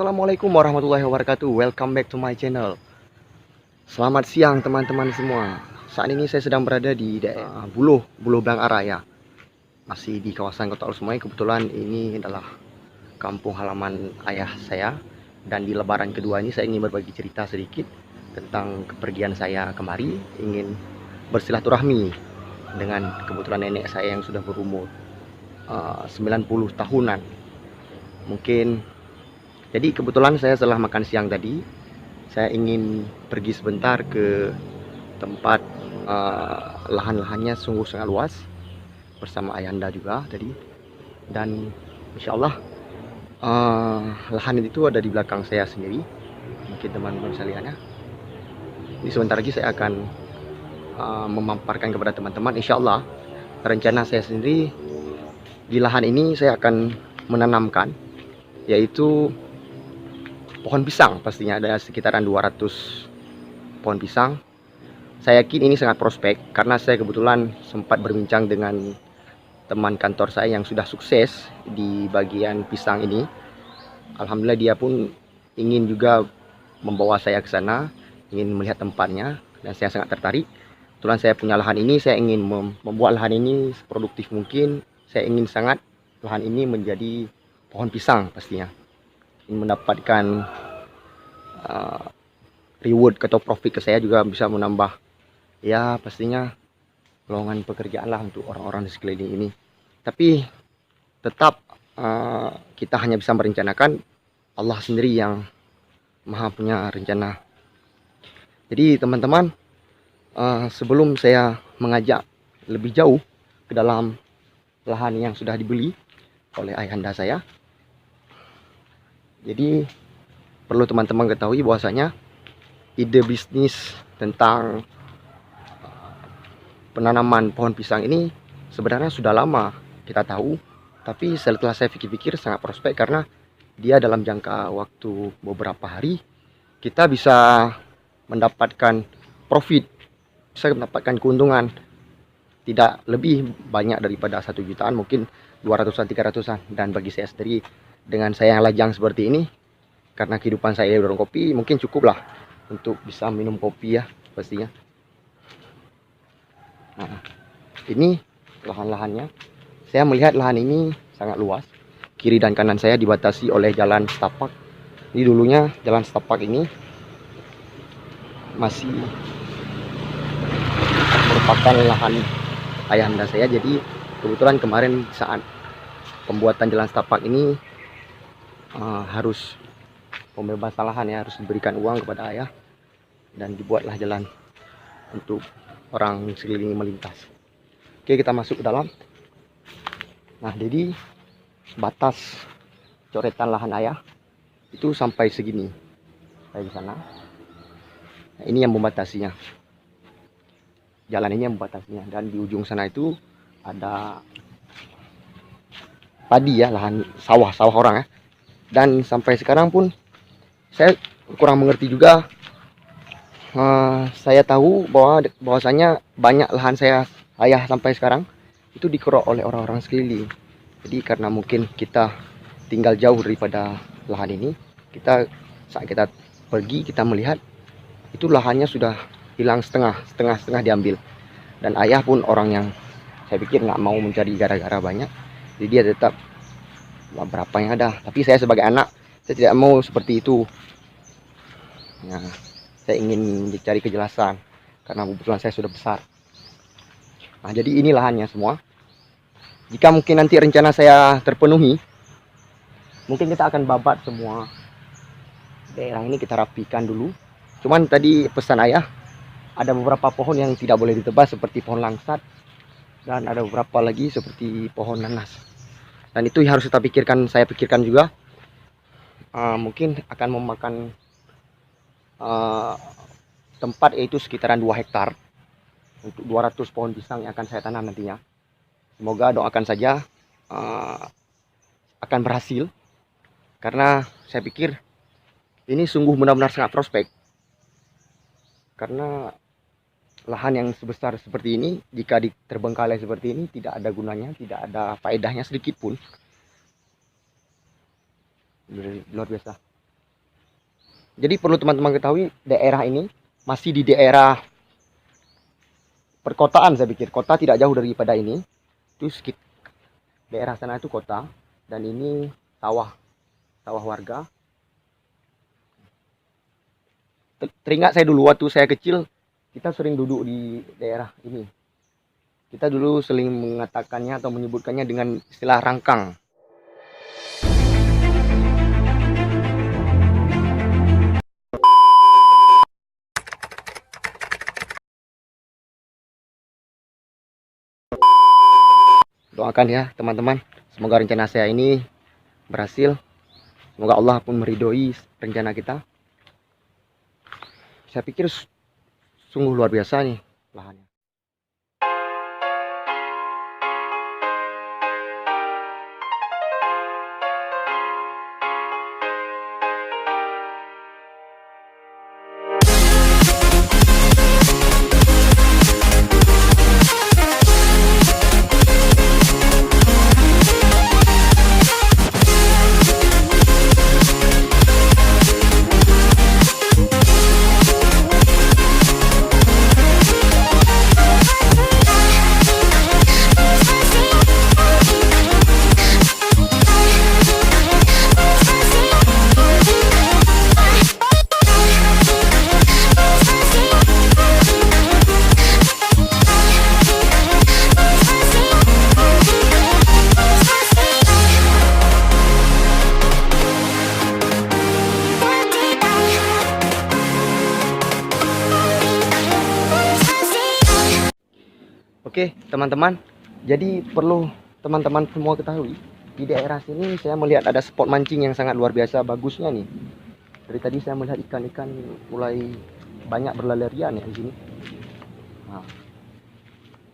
Assalamualaikum warahmatullahi wabarakatuh. Welcome back to my channel. Selamat siang teman-teman semua. Saat ini saya sedang berada di daerah Buloh Bang Araya. Masih di kawasan Kota Alsumai. Kebetulan ini adalah kampung halaman ayah saya. Dan di lebaran kedua ini saya ingin berbagi cerita sedikit tentang kepergian saya kemari. Ingin bersilaturahmi dengan kebetulan nenek saya yang sudah berumur 90 tahunan. Mungkin jadi kebetulan saya setelah makan siang tadi, saya ingin pergi sebentar ke tempat lahan-lahannya sungguh sangat luas bersama ayahanda juga tadi. Dan insya Allah lahan itu ada di belakang saya sendiri. Mungkin teman-teman bisa lihat ya. Ini sebentar lagi saya akan memaparkan kepada teman-teman. Insya Allah rencana saya sendiri di lahan ini saya akan menanamkan yaitu pohon pisang. Pastinya ada sekitaran 200 pohon pisang. Saya yakin ini sangat prospek karena saya kebetulan sempat berbincang dengan teman kantor saya yang sudah sukses di bagian pisang ini. Alhamdulillah dia pun ingin juga membawa saya ke sana, ingin melihat tempatnya, dan saya sangat tertarik. Kebetulan saya punya lahan ini, saya ingin membuat lahan ini seproduktif mungkin. Saya ingin sangat lahan ini menjadi pohon pisang pastinya. Mendapatkan reward atau profit ke saya juga bisa menambah ya pastinya lowongan pekerjaan lah untuk orang-orang di sekeliling ini. Tapi tetap kita hanya bisa merencanakan, Allah sendiri yang maha punya rencana. Jadi teman-teman, sebelum saya mengajak lebih jauh ke dalam lahan yang sudah dibeli oleh ayahanda saya, jadi perlu teman-teman ketahui bahwasanya ide bisnis tentang penanaman pohon pisang ini sebenarnya sudah lama kita tahu, tapi setelah saya pikir-pikir sangat prospek karena dia dalam jangka waktu beberapa hari kita bisa mendapatkan profit, bisa mendapatkan keuntungan tidak lebih banyak daripada 1 jutaan, mungkin 200-an 300-an. Dan bagi saya sendiri dengan saya yang lajang seperti ini, karena kehidupan saya di warung kopi, mungkin cukup lah untuk bisa minum kopi ya pastinya. Nah, ini lahan-lahannya. Saya melihat lahan ini sangat luas. Kiri dan kanan saya dibatasi oleh jalan setapak. Ini dulunya jalan setapak ini masih merupakan lahan ayahanda saya. Jadi kebetulan kemarin saat pembuatan jalan setapak ini harus pembebasan lahan ya, harus diberikan uang kepada ayah dan dibuatlah jalan untuk orang sekeliling melintas. Oke, kita masuk ke dalam. Nah, jadi batas coretan lahan ayah itu sampai segini, kayak di sana. Nah, ini yang membatasinya, jalan ini yang membatasinya, dan di ujung sana itu ada padi ya, lahan sawah orang ya. Dan sampai sekarang pun saya kurang mengerti juga. Saya tahu bahwasanya banyak lahan saya ayah sampai sekarang itu dikerok oleh orang-orang sekeliling. Jadi karena mungkin kita tinggal jauh daripada lahan ini, saat kita pergi kita melihat itu lahannya sudah hilang setengah diambil. Dan ayah pun orang yang saya pikir nggak mau mencari gara-gara banyak, jadi dia tetap berapa yang ada. Tapi saya sebagai anak, saya tidak mau seperti itu. Nah, saya ingin mencari kejelasan karena kebetulan saya sudah besar. Nah, jadi ini lahannya semua. Jika mungkin nanti rencana saya terpenuhi, mungkin kita akan babat semua daerah ini, kita rapikan dulu. Cuman tadi pesan ayah, ada beberapa pohon yang tidak boleh ditebas seperti pohon langsat, dan ada beberapa lagi seperti pohon nanas. Dan itu harus kita pikirkan, saya pikirkan juga. Mungkin akan memakan tempat, yaitu sekitaran 2 hektar untuk 200 pohon pisang yang akan saya tanam nantinya. Semoga doakan saja akan berhasil, karena saya pikir ini sungguh benar-benar sangat prospek. Karena lahan yang sebesar seperti ini, jika terbengkalai seperti ini, tidak ada gunanya, tidak ada faedahnya sedikit pun. Luar biasa. Jadi perlu teman-teman ketahui, daerah ini masih di daerah perkotaan, saya pikir. Kota tidak jauh daripada ini. Itu daerah sana itu kota, dan ini sawah, sawah warga. Teringat saya dulu waktu saya kecil, kita sering duduk di daerah ini. Kita dulu sering mengatakannya atau menyebutkannya dengan istilah rangkang. Doakan ya teman-teman, semoga rencana saya ini berhasil. Semoga Allah pun meridhoi rencana kita. Saya pikir sungguh luar biasa nih lahannya. Oke teman-teman, jadi perlu teman-teman semua ketahui, di daerah sini saya melihat ada spot mancing yang sangat luar biasa bagusnya nih. Dari tadi saya melihat ikan-ikan mulai banyak berlarian ya di sini. Nah,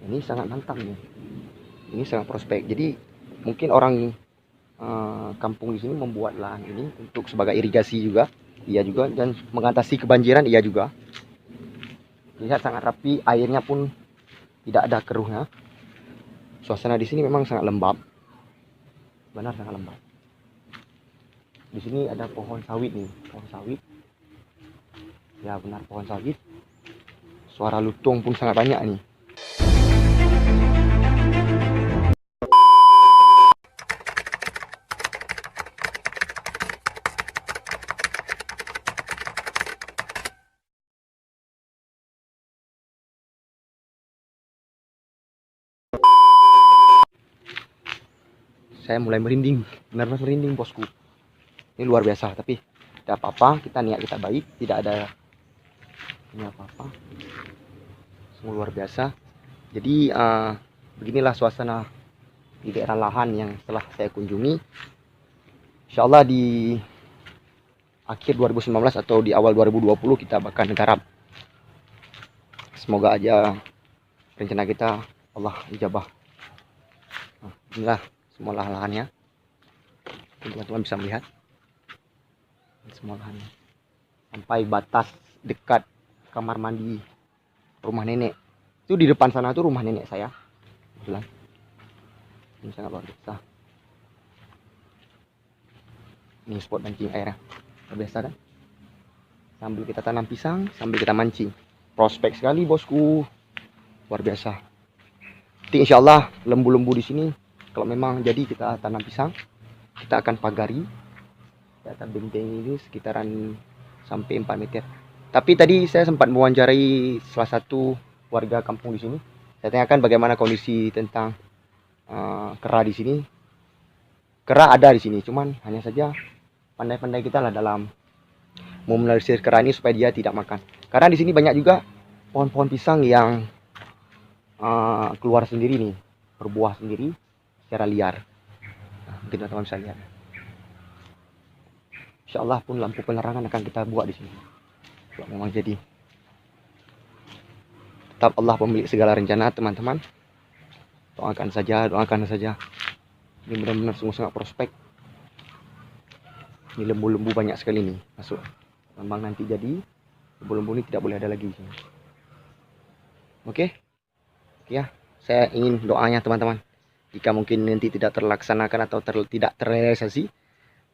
ini sangat mantap nih. Ini sangat prospek. Jadi mungkin orang kampung di sini membuat lahan ini untuk sebagai irigasi juga, iya juga, dan mengatasi kebanjiran, iya juga. Lihat sangat rapi, airnya pun tidak ada keruhnya. Suasana di sini memang sangat lembab, benar sangat lembab. Di sini ada pohon sawit nih, pohon sawit. Ya benar pohon sawit. Suara lutung pun sangat banyak nih. Saya mulai merinding, benar-benar merinding bosku. Ini luar biasa, tapi tidak apa-apa, kita niat kita baik, tidak ada ini apa-apa. Sungguh luar biasa. Jadi beginilah suasana di daerah lahan yang setelah saya kunjungi. Insya Allah di akhir 2019 atau di awal 2020 kita bakal garap. Semoga aja rencana kita Allah ijabah. Nah, inilah semua lahannya, teman-teman bisa melihat semua lahannya sampai batas dekat kamar mandi rumah nenek. Itu di depan sana tuh rumah nenek saya. Ini sangat luar biasa. Ini spot mancing airnya luar biasa kan, sambil kita tanam pisang sambil kita mancing. Prospek sekali bosku, luar biasa. Nanti insya Allah lembu-lembu di sini, kalau memang jadi kita tanam pisang, kita akan pagari, kita akan benteng ini sekitaran sampai 4 meter. Tapi tadi saya sempat mewawancarai salah satu warga kampung di sini. Saya tanyakan bagaimana kondisi tentang kera di sini. Kera ada di sini, cuman hanya saja pandai-pandai kita lah dalam memelihara kera ini supaya dia tidak makan. Karena di sini banyak juga pohon-pohon pisang yang keluar sendiri nih, berbuah sendiri secara liar. Nah, mungkin teman-teman bisa lihat. Insya Allah pun lampu penerangan akan kita buat di sini. Kalau memang jadi. Tetap Allah pemilik segala rencana teman-teman. Doakan saja, doakan saja. Ini benar-benar sungguh sangat prospek. Ini lembu-lembu banyak sekali nih masuk. Memang nanti jadi lembu-lembu ini tidak boleh ada lagi di sini. Oke. Ya, saya ingin doanya teman-teman. Jika mungkin nanti tidak terlaksanakan atau tidak terrealisasi,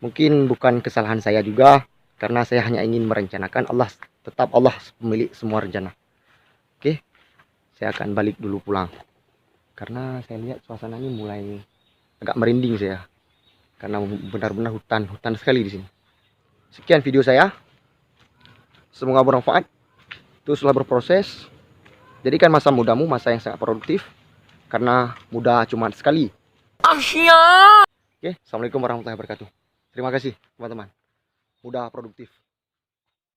mungkin bukan kesalahan saya juga, Karena saya hanya ingin merencanakan, tetap Allah pemilik semua rencana. Oke, saya akan balik dulu pulang. Karena saya lihat suasananya mulai agak merinding saya. Karena benar-benar hutan sekali di sini. Sekian video saya. Semoga bermanfaat. Teruslah berproses. Jadikan masa mudamu masa yang sangat produktif. Karena muda cuma sekali. Oke, assalamualaikum warahmatullahi wabarakatuh. Terima kasih teman-teman. Mudah produktif.